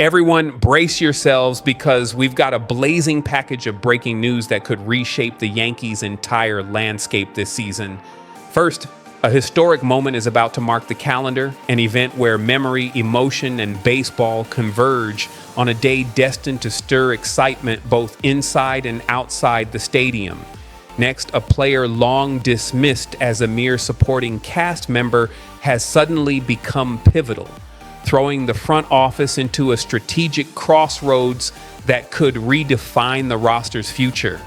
Everyone, brace yourselves because we've got a blazing package of breaking news that could reshape the Yankees' entire landscape this season. First, a historic moment is about to mark the calendar, an event where memory, emotion, and baseball converge on a day destined to stir excitement both inside and outside the stadium. Next, a player long dismissed as a mere supporting cast member has suddenly become pivotal, throwing the front office into a strategic crossroads that could redefine the roster's future.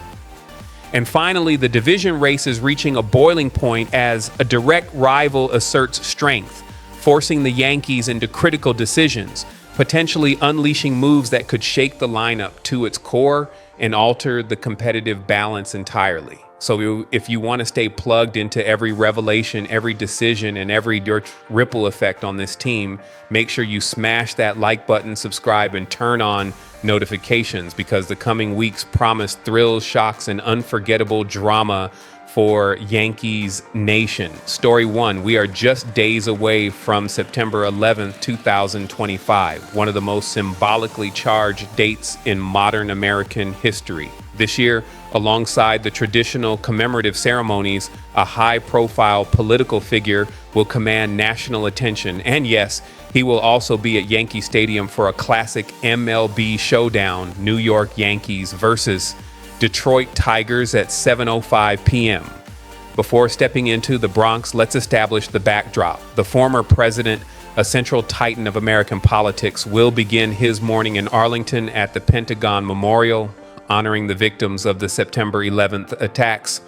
And finally, the division race is reaching a boiling point as a direct rival asserts strength, forcing the Yankees into critical decisions, potentially unleashing moves that could shake the lineup to its core and alter the competitive balance entirely. So if you want to stay plugged into every revelation, every decision, and every ripple effect on this team, make sure you smash that like button, subscribe, and turn on notifications because the coming weeks promise thrills, shocks, and unforgettable drama for Yankees Nation. Story 1, we are just days away from September 11th, 2025, one of the most symbolically charged dates in modern American history. This year, alongside the traditional commemorative ceremonies, a high-profile political figure will command national attention. And yes, he will also be at Yankee Stadium for a classic MLB showdown, New York Yankees versus Detroit Tigers at 7:05 p.m. Before stepping into the Bronx, let's establish the backdrop. The former president, a central titan of American politics, will begin his morning in Arlington at the Pentagon Memorial, honoring the victims of the September 11th attacks.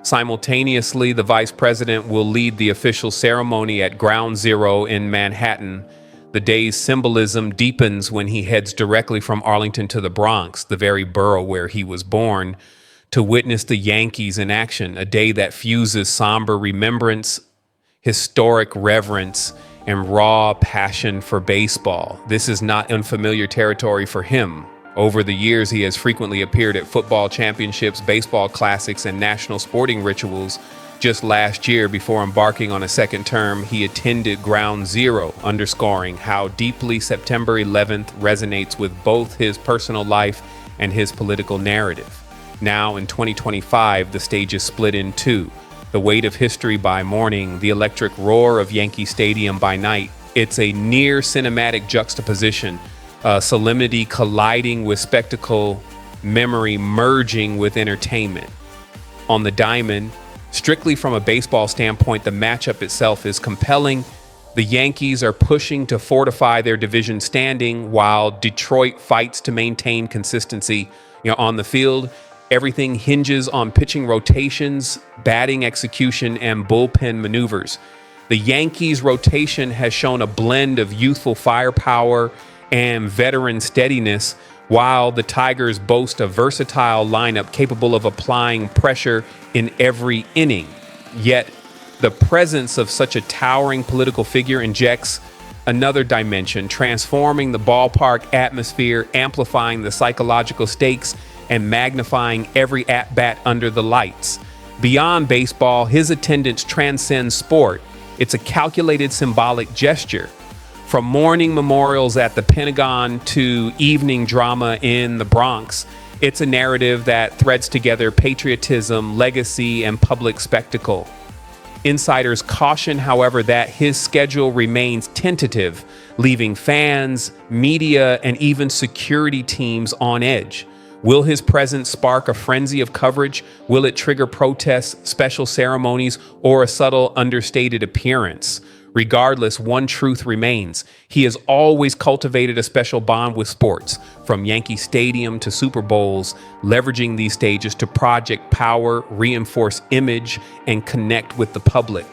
Simultaneously, the vice president will lead the official ceremony at Ground Zero in Manhattan. The day's symbolism deepens when he heads directly from Arlington to the Bronx, the very borough where he was born, to witness the Yankees in action, a day that fuses somber remembrance, historic reverence, and raw passion for baseball. This is not unfamiliar territory for him. Over the years, he has frequently appeared at football championships, baseball classics, and national sporting rituals. Just last year, before embarking on a second term, he attended Ground Zero, underscoring how deeply September 11th resonates with both his personal life and his political narrative. Now, in 2025, the stage is split in two. The weight of history by morning, the electric roar of Yankee Stadium by night. It's a near cinematic juxtaposition. Solemnity colliding with spectacle, memory merging with entertainment. On the diamond, strictly from a baseball standpoint, the matchup itself is compelling. The Yankees are pushing to fortify their division standing while Detroit fights to maintain consistency. On the field, everything hinges on pitching rotations, batting execution, and bullpen maneuvers. The Yankees' rotation has shown a blend of youthful firepower and veteran steadiness, while the Tigers boast a versatile lineup capable of applying pressure in every inning. Yet, the presence of such a towering political figure injects another dimension, transforming the ballpark atmosphere, amplifying the psychological stakes, and magnifying every at-bat under the lights. Beyond baseball, his attendance transcends sport. It's a calculated symbolic gesture. From morning memorials at the Pentagon to evening drama in the Bronx, it's a narrative that threads together patriotism, legacy, and public spectacle. Insiders caution, however, that his schedule remains tentative, leaving fans, media, and even security teams on edge. Will his presence spark a frenzy of coverage? Will it trigger protests, special ceremonies, or a subtle, understated appearance? Regardless, one truth remains. He has always cultivated a special bond with sports, from Yankee Stadium to Super Bowls, leveraging these stages to project power, reinforce image, and connect with the public.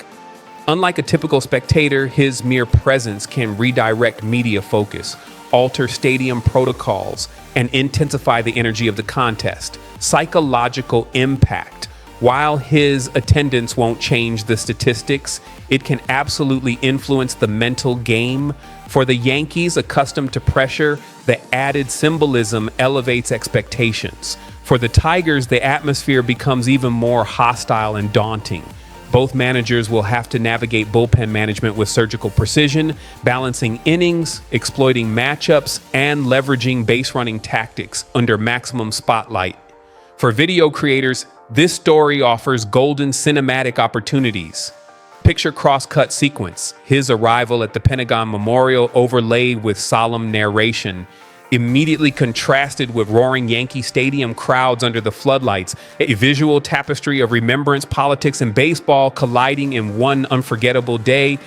Unlike a typical spectator, his mere presence can redirect media focus, alter stadium protocols, and intensify the energy of the contest. Psychological impact. While his attendance won't change the statistics, it can absolutely influence the mental game. For the Yankees, accustomed to pressure, the added symbolism elevates expectations. For the Tigers, the atmosphere becomes even more hostile and daunting. Both managers will have to navigate bullpen management with surgical precision, balancing innings, exploiting matchups, and leveraging base-running tactics under maximum spotlight. For video creators, this story offers golden cinematic opportunities. Picture cross-cut sequence, his arrival at the Pentagon Memorial overlaid with solemn narration, immediately contrasted with roaring Yankee Stadium crowds under the floodlights, a visual tapestry of remembrance, politics, and baseball colliding in one unforgettable day.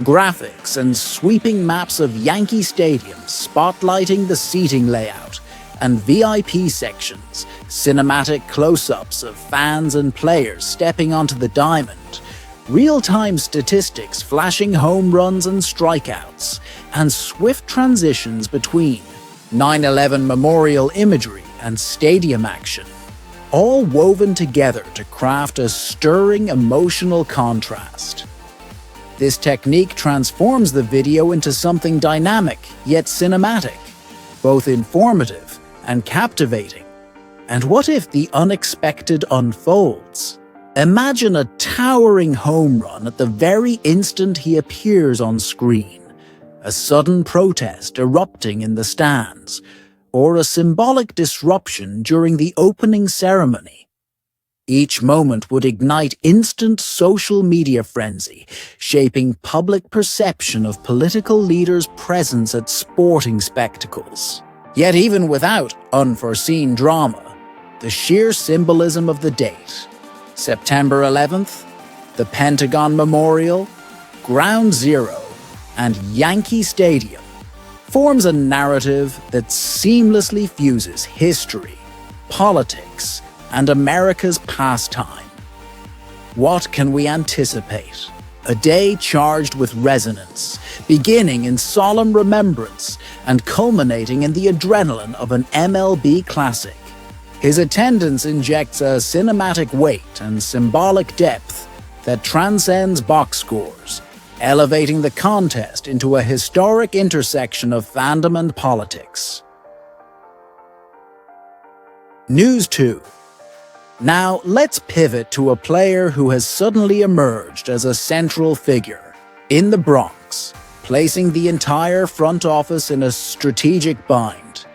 Graphics and sweeping maps of Yankee Stadium spotlighting the seating layout and VIP sections, cinematic close-ups of fans and players stepping onto the diamond, real-time statistics flashing home runs and strikeouts, and swift transitions between 9/11 memorial imagery and stadium action, all woven together to craft a stirring emotional contrast. This technique transforms the video into something dynamic yet cinematic, both informative and captivating. And what if the unexpected unfolds? Imagine a towering home run at the very instant he appears on screen, a sudden protest erupting in the stands, or a symbolic disruption during the opening ceremony. Each moment would ignite instant social media frenzy, shaping public perception of political leaders' presence at sporting spectacles. Yet even without unforeseen drama, the sheer symbolism of the date, September 11th, the Pentagon Memorial, Ground Zero, and Yankee Stadium, forms a narrative that seamlessly fuses history, politics, and America's pastime. What can we anticipate? A day charged with resonance, beginning in solemn remembrance and culminating in the adrenaline of an MLB classic. His attendance injects a cinematic weight and symbolic depth that transcends box scores, elevating the contest into a historic intersection of fandom and politics. News 2. Now let's pivot to a player who has suddenly emerged as a central figure in the Bronx, placing the entire front office in a strategic bind.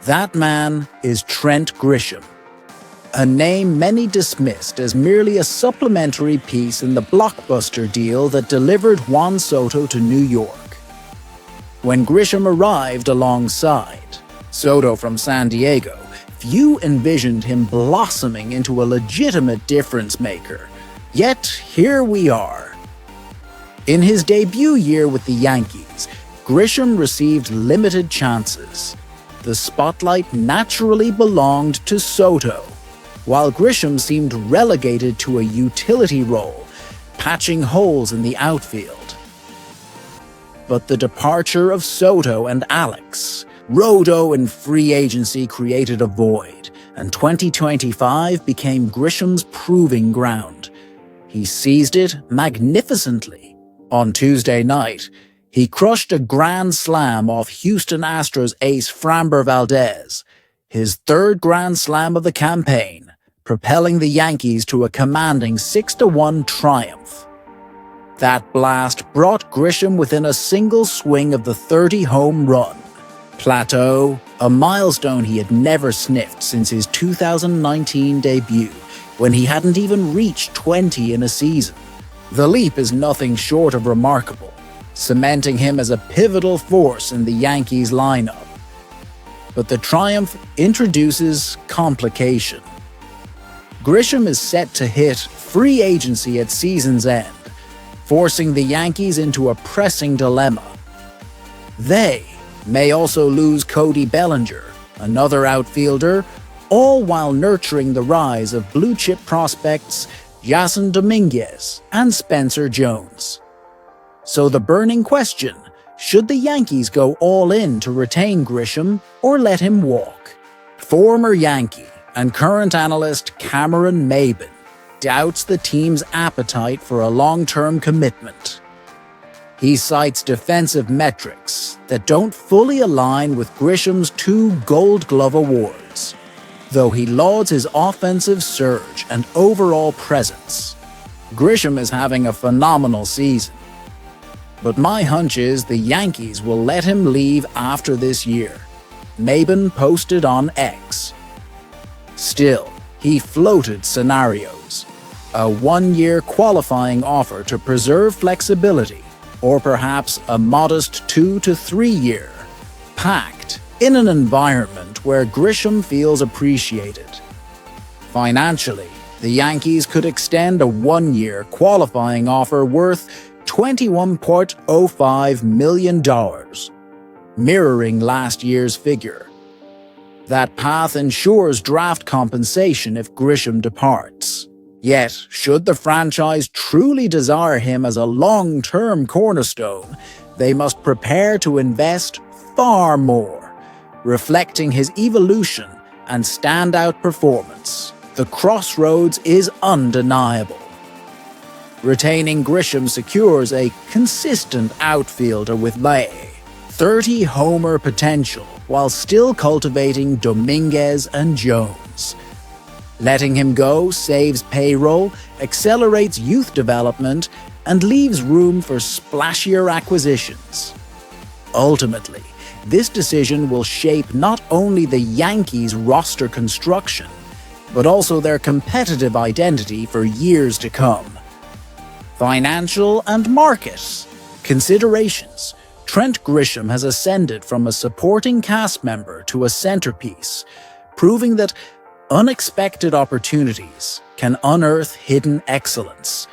That man is Trent Grisham, a name many dismissed as merely a supplementary piece in the blockbuster deal that delivered Juan Soto to New York. When Grisham arrived alongside Soto from San Diego, few envisioned him blossoming into a legitimate difference-maker. Yet here we are. In his debut year with the Yankees, Grisham received limited chances. The spotlight naturally belonged to Soto, while Grisham seemed relegated to a utility role, patching holes in the outfield. But the departure of Soto and Alex, Rodo in free agency created a void, and 2025 became Grisham's proving ground. He seized it magnificently. On Tuesday night, he crushed a grand slam off Houston Astros ace Framber Valdez, his third grand slam of the campaign, propelling the Yankees to a commanding 6-1 triumph. That blast brought Grisham within a single swing of the 30-home run plateau, a milestone he had never sniffed since his 2019 debut, when he hadn't even reached 20 in a season. The leap is nothing short of remarkable, cementing him as a pivotal force in the Yankees lineup. But the triumph introduces complication. Grisham is set to hit free agency at season's end, forcing the Yankees into a pressing dilemma. They may also lose Cody Bellinger, another outfielder, all while nurturing the rise of blue-chip prospects Jason Dominguez and Spencer Jones. So the burning question, should the Yankees go all in to retain Grisham or let him walk? Former Yankee and current analyst Cameron Maben doubts the team's appetite for a long-term commitment. He cites defensive metrics that don't fully align with Grisham's 2 Gold Glove awards, though he lauds his offensive surge and overall presence. Grisham is having a phenomenal season. But my hunch is the Yankees will let him leave after this year, Maben posted on X. Still, he floated scenarios. A one-year qualifying offer to preserve flexibility, or perhaps a modest 2 to 3 year, packed in an environment where Grisham feels appreciated. Financially, the Yankees could extend a one-year qualifying offer worth $21.05 million, mirroring last year's figure. That path ensures draft compensation if Grisham departs. Yet, should the franchise truly desire him as a long-term cornerstone, they must prepare to invest far more, reflecting his evolution and standout performance. The crossroads is undeniable. Retaining Grisham secures a consistent outfielder with 30-homer potential while still cultivating Dominguez and Jones. Letting him go saves payroll, accelerates youth development, and leaves room for splashier acquisitions. Ultimately, this decision will shape not only the Yankees' roster construction, but also their competitive identity for years to come. Financial and market considerations. Trent Grisham has ascended from a supporting cast member to a centerpiece, proving that unexpected opportunities can unearth hidden excellence.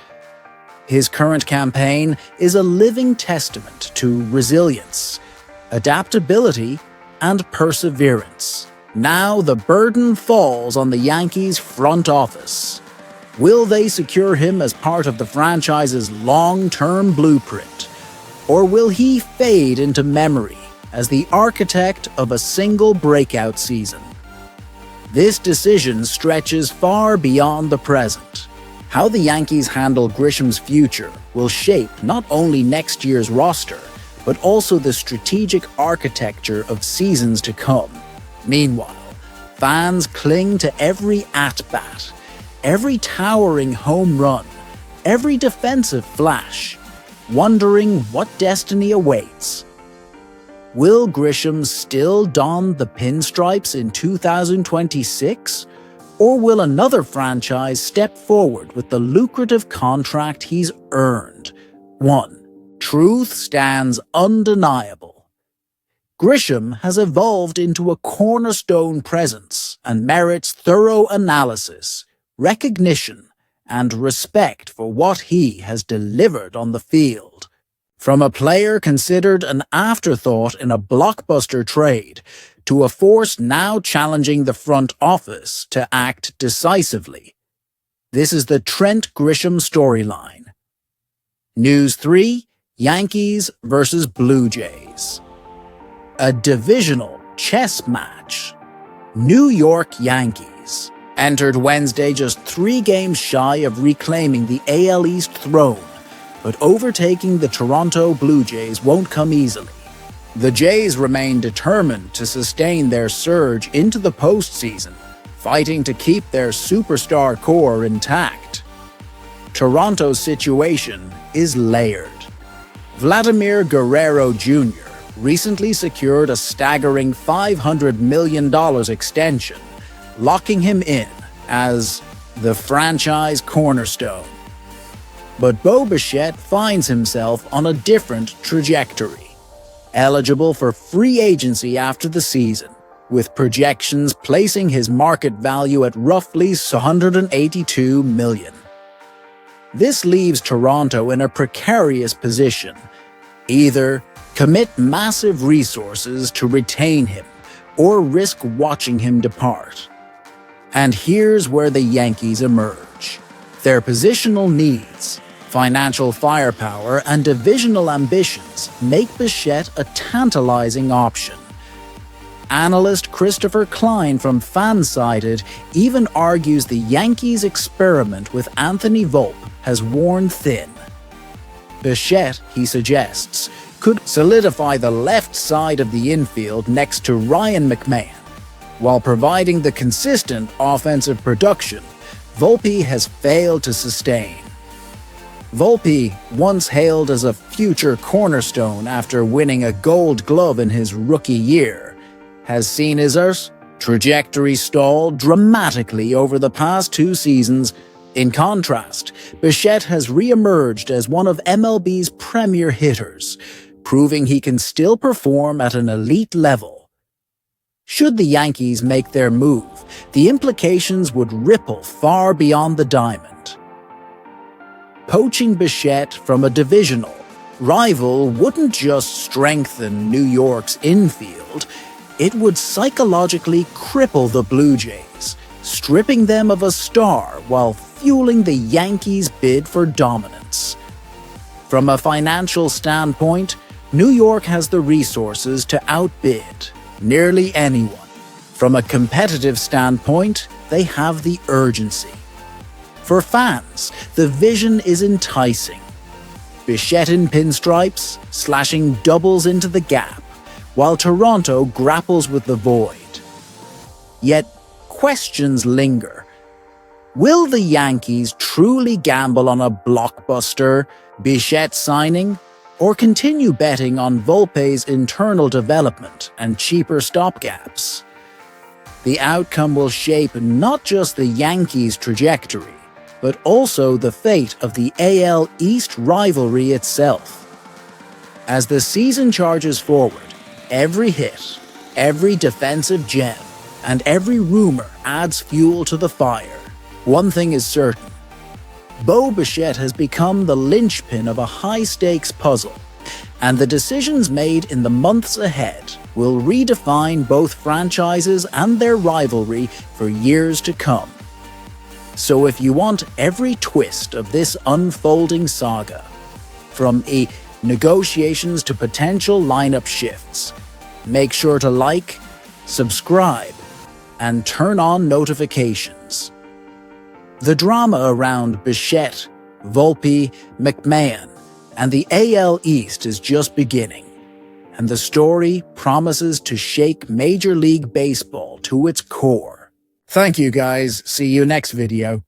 His current campaign is a living testament to resilience, adaptability, and perseverance. Now the burden falls on the Yankees' front office. Will they secure him as part of the franchise's long-term blueprint? Or will he fade into memory as the architect of a single breakout season? This decision stretches far beyond the present. How the Yankees handle Grisham's future will shape not only next year's roster, but also the strategic architecture of seasons to come. Meanwhile, fans cling to every at-bat, every towering home run, every defensive flash, wondering what destiny awaits. Will Grisham still don the pinstripes in 2026? Or will another franchise step forward with the lucrative contract he's earned? 1. Truth stands undeniable. Grisham has evolved into a cornerstone presence and merits thorough analysis, recognition, and respect for what he has delivered on the field. From a player considered an afterthought in a blockbuster trade, to a force now challenging the front office to act decisively. This is the Trent Grisham storyline. News 3, Yankees vs. Blue Jays. A divisional chess match. New York Yankees entered Wednesday just 3 games shy of reclaiming the AL East throne, but overtaking the Toronto Blue Jays won't come easily. The Jays remain determined to sustain their surge into the postseason, fighting to keep their superstar core intact. Toronto's situation is layered. Vladimir Guerrero Jr. recently secured a staggering $500 million extension, locking him in as the franchise cornerstone. But Bichette finds himself on a different trajectory. Eligible for free agency after the season, with projections placing his market value at roughly $182 million. This leaves Toronto in a precarious position. Either commit massive resources to retain him, or risk watching him depart. And here's where the Yankees emerge. Their positional needs, financial firepower, and divisional ambitions make Bichette a tantalizing option. Analyst Christopher Klein from Fansided even argues the Yankees' experiment with Anthony Volpe has worn thin. Bichette, he suggests, could solidify the left side of the infield next to Ryan McMahon. While providing the consistent offensive production Volpe has failed to sustain. Volpe, once hailed as a future cornerstone after winning a Gold Glove in his rookie year, has seen his trajectory stall dramatically over the past 2 seasons. In contrast, Bichette has re-emerged as one of MLB's premier hitters, proving he can still perform at an elite level. Should the Yankees make their move, the implications would ripple far beyond the diamond. Poaching Bichette from a divisional rival wouldn't just strengthen New York's infield, it would psychologically cripple the Blue Jays, stripping them of a star while fueling the Yankees' bid for dominance. From a financial standpoint, New York has the resources to outbid nearly anyone. From a competitive standpoint, they have the urgency. For fans, the vision is enticing. Bichette in pinstripes, slashing doubles into the gap, while Toronto grapples with the void. Yet, questions linger. Will the Yankees truly gamble on a blockbuster Bichette signing, or continue betting on Volpe's internal development and cheaper stopgaps? The outcome will shape not just the Yankees' trajectory, but also the fate of the AL East rivalry itself. As the season charges forward, every hit, every defensive gem, and every rumor adds fuel to the fire. One thing is certain: Bo Bichette has become the linchpin of a high-stakes puzzle, and the decisions made in the months ahead will redefine both franchises and their rivalry for years to come. So if you want every twist of this unfolding saga, from negotiations to potential lineup shifts, make sure to like, subscribe, and turn on notifications. The drama around Bichette, Volpe, McMahon, and the AL East is just beginning, and the story promises to shake Major League Baseball to its core. Thank you guys, see you next video.